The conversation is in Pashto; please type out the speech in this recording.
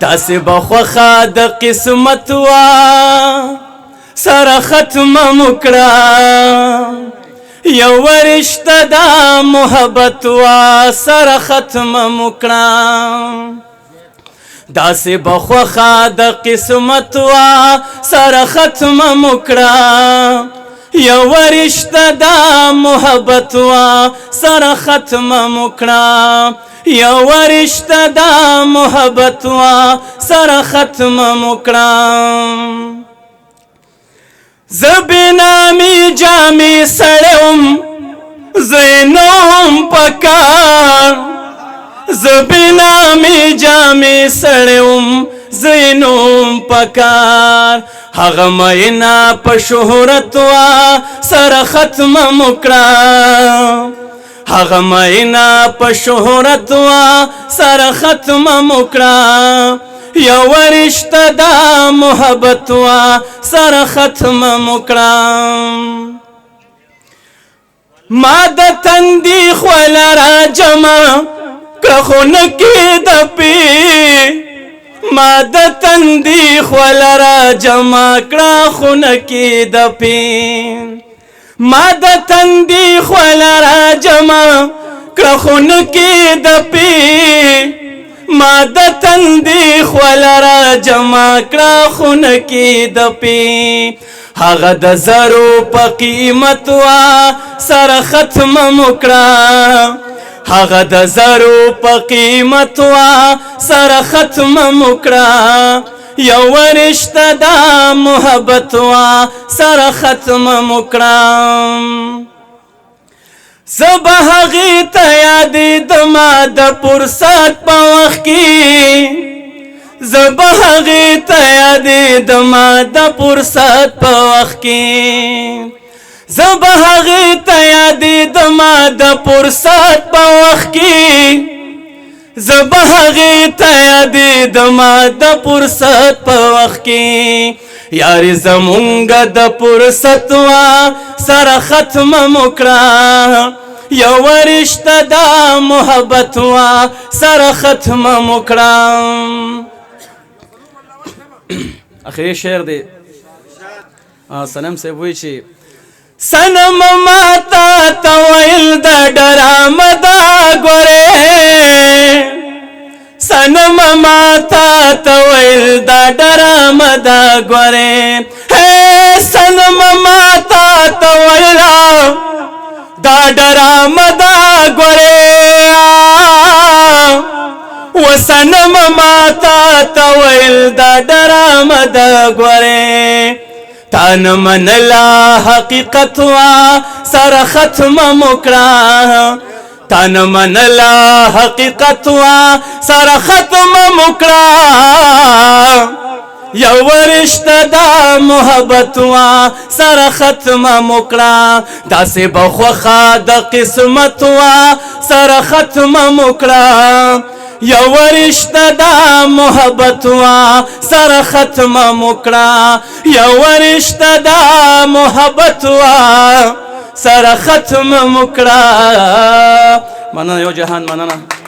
داسې به خوښه د قسمت وه سره ختمه مو کړه یو رشته د محبت وه سره ختمه مو کړه داسې به خوښه د قسمت وه سره ختمه مو کړه یو رشته د محبت وه سره ختمه مو کړه یو رشته د محبت وه سره ختمه مو کړه زه بېنامې جامې سړی وم زه یې نه وم په کار زه بېنامې جامې سړی وم زه یې نه وم په کار هغه مینه په شهرت وه سره ختمه مو کړه هغه مینه په شهرت وه سره ختمه مو کړه یو رشته د محبت وه سره ختمه مو کړه ما د تندي خوله را جمع کړه خونه کې د پی ما د تندي خوله را جمع کړه خونه کې د پی ما د تندي خوله را جمع کړه خونه کې د پی ما د تندي خوله را جمع کړه خونه کې د پی هغه د زرو په قیمت وه سره ختمه مو کړه هغه د زرو په قیمت وه سره ختمه مو کړه یو رشته د محبت وه سره ختمه مو کړه زه به هغې ته یادېدمه د فرصت په وخت کې زه به هغې ته یادېدمه د فرصت په وخت کې زه به هغې ته یادېدمه د فرصت په وخت کې زه به هغې ته یادېدمه د فرصت په وخت کې یارې زمونږ د فرصت وه سره ختمه مو کړه یو رشته د محبت وه سره ختمه مو کړه اخري شعر دی صنم صاحب وایي چې صنم ماته ته ویل د ډرامه ده ګورې صنم ماته ته ویل د ډرامه ده ګورې صنم ماته ته ویل دا ډرامه ده ګورې و صنم ماته ته ویل دا ډرامه ده ګورې تا نه منله حقیقت وه سره ختمه مو کړه تا نه منله حقیقت وه سره ختمه مو کړه یو رشته د محبت وه سره ختمه مو کړه داسې به خوښه د قسمت وه سره ختمه مو کړه یو رشته د محبت وه سره ختمه مو کړه یو رشته د محبت وه سره ختمه مو کړه مننه یو جهان مننه